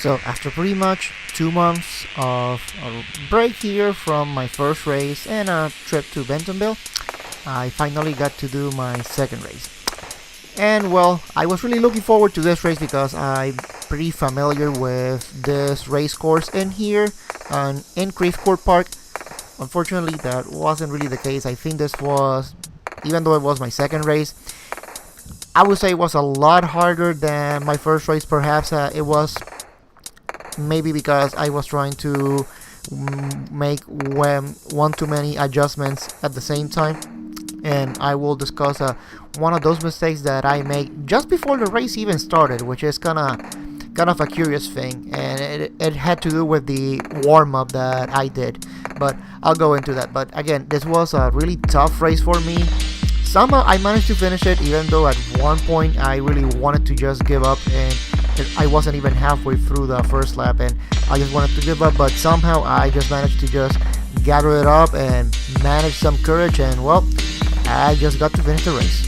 So after pretty much 2 months of a break here from my first race and a trip to Bentonville, I finally got to do my second race. And well, I was really looking forward to this race because I'm pretty familiar with this race course in here in Creve Park. Unfortunately, that wasn't really the case. I think this was, even though it was my second race, I would say it was a lot harder than my first race. Perhaps it was maybe because I was trying to make one too many adjustments at the same time. And I will discuss one of those mistakes that I made just before the race even started, which is kind of a curious thing, and it had to do with the warm-up that I did, but I'll go into that. But again, this was a really tough race for me. Somehow I managed to finish it, even though at one point I really wanted to just give up, and I wasn't even halfway through the first lap and I just wanted to give up, but somehow I just managed to just gather it up and manage some courage, and well, I just got to finish the race.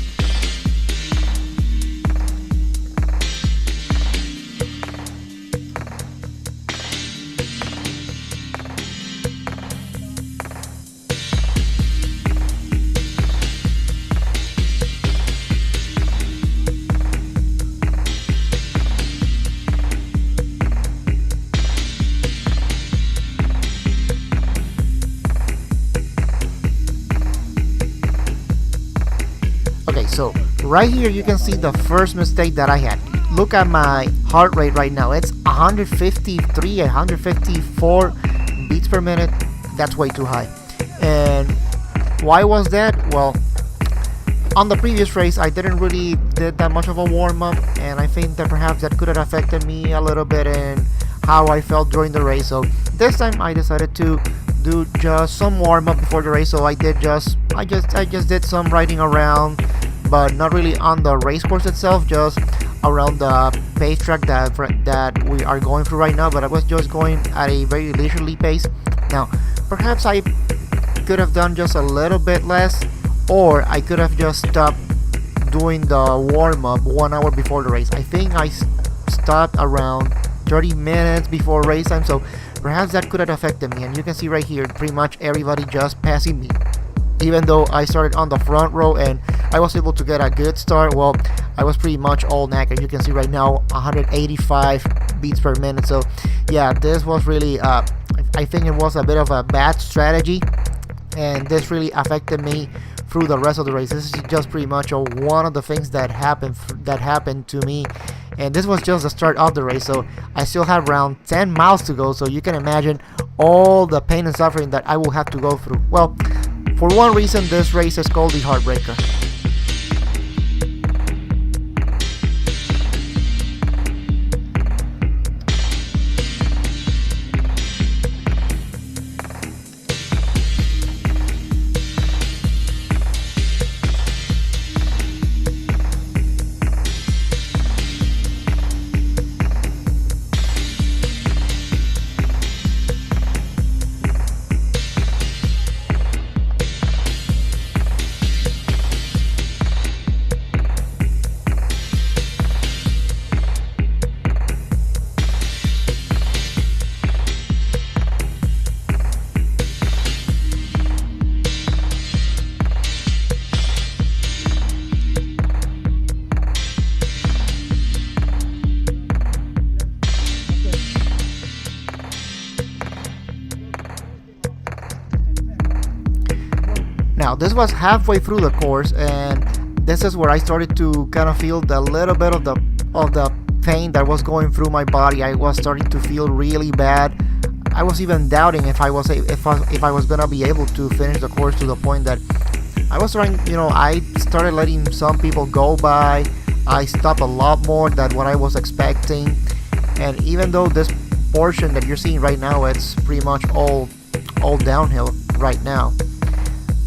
So right here you can see the first mistake that I had. Look at my heart rate right now. It's 153, 154 beats per minute. That's way too high. And why was that? Well, on the previous race I didn't really did that much of a warm-up, and I think that perhaps that could have affected me a little bit in how I felt during the race. So this time I decided to do just some warm-up before the race. So I just did some riding around, but not really on the race course itself, just around the pace track that we are going through right now. But I was just going at a very leisurely pace. Now, perhaps I could have done just a little bit less, or I could have just stopped doing the warm-up 1 hour before the race. I think I stopped around 30 minutes before race time, so perhaps that could have affected me. And you can see right here, pretty much everybody just passing me. Even though I started on the front row and I was able to get a good start, well, I was pretty much all knackered. You can see right now 185 beats per minute. So yeah, this was really I think it was a bit of a bad strategy, and this really affected me through the rest of the race. This is just pretty much one of the things that happened to me, and this was just the start of the race. So I still have around 10 miles to go, so you can imagine all the pain and suffering that I will have to go through. Well, for one reason, this race is called the Heartbreaker. Now this was halfway through the course, and this is where I started to kind of feel the little bit of the pain that was going through my body. I was starting to feel really bad. I was even doubting if I was gonna be able to finish the course, to the point that I was trying. I started letting some people go by. I stopped a lot more than what I was expecting, and even though this portion that you're seeing right now, it's pretty much all downhill right now,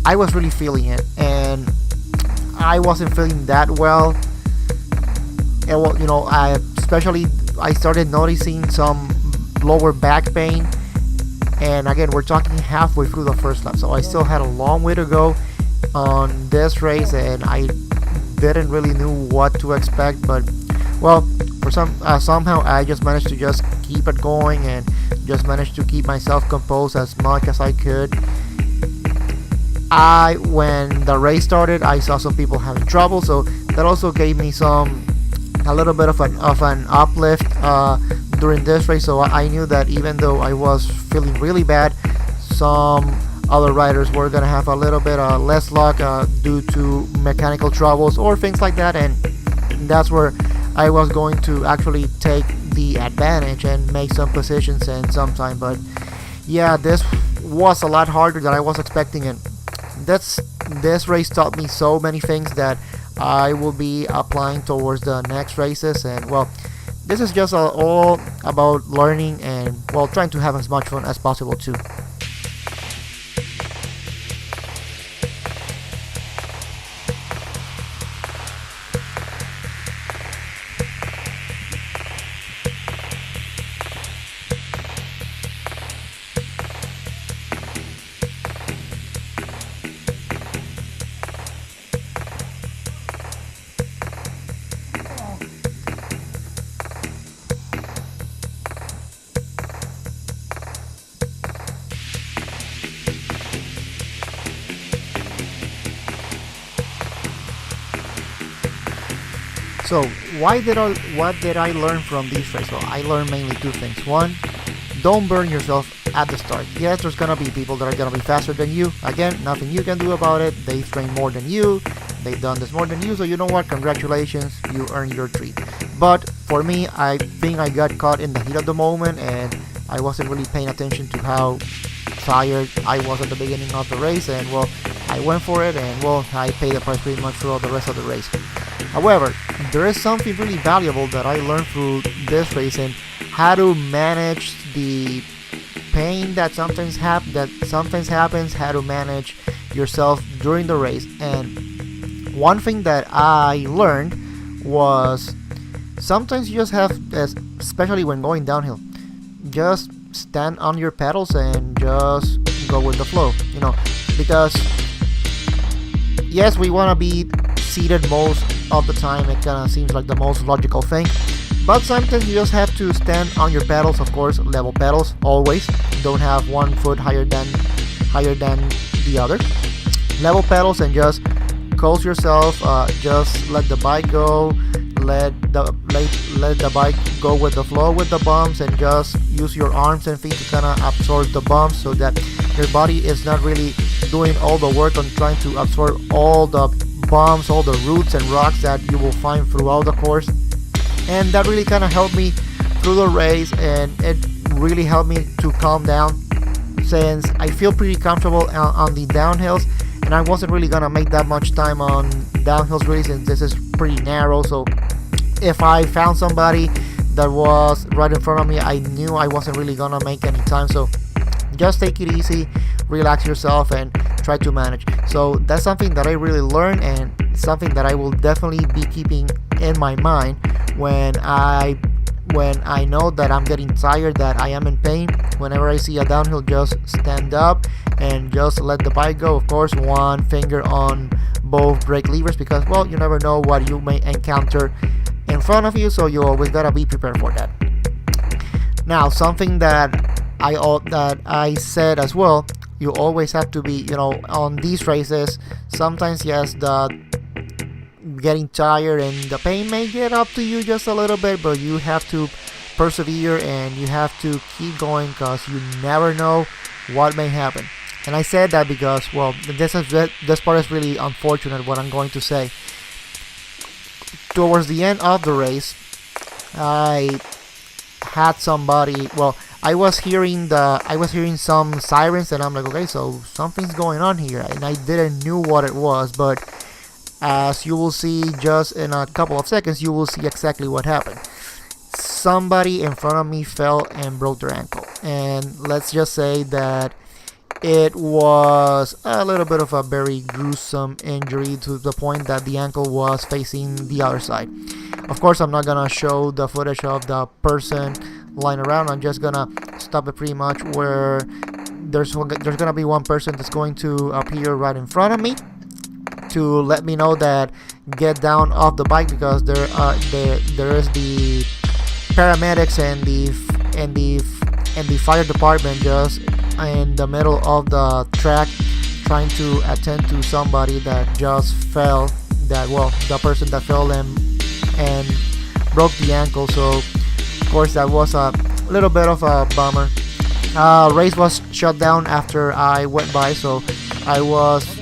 I was really feeling it, and I wasn't feeling that well. And well, I started noticing some lower back pain, and again, we're talking halfway through the first lap, so I still had a long way to go on this race, and I didn't really know what to expect. But well, somehow I just managed to just keep it going and just managed to keep myself composed as much as I could. When the race started, I saw some people having trouble, so that also gave me a little bit of an uplift during this race. So I knew that even though I was feeling really bad, some other riders were gonna have a little bit less luck due to mechanical troubles or things like that, and that's where I was going to actually take the advantage and make some positions and some time. But yeah, this was a lot harder than I was expecting, and this race taught me so many things that I will be applying towards the next races. And well, this is just all about learning and well, trying to have as much fun as possible too. So what did I learn from these races? Well, I learned mainly two things. One, don't burn yourself at the start. Yes, there's gonna be people that are gonna be faster than you. Again, nothing you can do about it. They've trained more than you. They've done this more than you. So you know what? Congratulations, you earned your treat. But for me, I think I got caught in the heat of the moment, and I wasn't really paying attention to how tired I was at the beginning of the race. And well, I went for it, and well, I paid the price pretty much throughout the rest of the race. However, there is something really valuable that I learned through this race, and how to manage the pain that sometimes happens, how to manage yourself during the race. And one thing that I learned was sometimes you just have, especially when going downhill, just stand on your pedals and just go with the flow, because yes, we want to be seated most of the time. It kind of seems like the most logical thing, but sometimes you just have to stand on your pedals. Of course, level pedals always. Don't have one foot higher than the other. Level pedals, and just coast yourself. Just let the bike go. Let the bike go with the flow with the bumps, and just use your arms and feet to kind of absorb the bumps, so that your body is not really doing all the work on trying to absorb all the bumps, all the roots and rocks that you will find throughout the course. And that really kind of helped me through the race, and it really helped me to calm down, since I feel pretty comfortable on the downhills, and I wasn't really gonna make that much time on downhills really, since this is pretty narrow. So if I found somebody that was right in front of me, I knew I wasn't really gonna make any time. So just take it easy, relax yourself, and try to manage. So that's something that I really learned, and something that I will definitely be keeping in my mind when I know that I'm getting tired, that I am in pain. Whenever I see a downhill, just stand up and just let the bike go. Of course, one finger on both brake levers, because well, you never know what you may encounter in front of you, so you always gotta be prepared for that. Now, something that I said as well, you always have to be, on these races, sometimes yes, the getting tired and the pain may get up to you just a little bit, but you have to persevere and you have to keep going, because you never know what may happen. And I said that because, well, this part is really unfortunate, what I'm going to say. Towards the end of the race, I had somebody, well, I was hearing some sirens, and I'm like, okay, so something's going on here, and I didn't knew what it was. But as you will see just in a couple of seconds, you will see exactly what happened. Somebody in front of me fell and broke their ankle, and let's just say that it was a little bit of a very gruesome injury, to the point that the ankle was facing the other side. Of course, I'm not gonna show the footage of the person lying around. I'm just gonna stop it pretty much where there's gonna be one person that's going to appear right in front of me to let me know that get down off the bike, because there is the paramedics and and the fire department just in the middle of the track trying to attend to somebody that just fell, that well, the person that fell and broke the ankle. So of course that was a little bit of a bummer. Race was shut down after I went by, so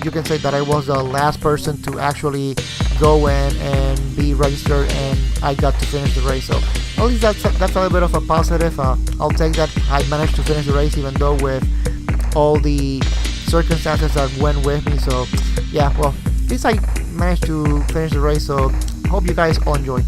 you can say that I was the last person to actually go in and be registered, and I got to finish the race. So at least that's a little bit of a positive. I'll take that. I managed to finish the race even though with all the circumstances that went with me. So yeah, well, at least I managed to finish the race. So hope you guys all enjoy.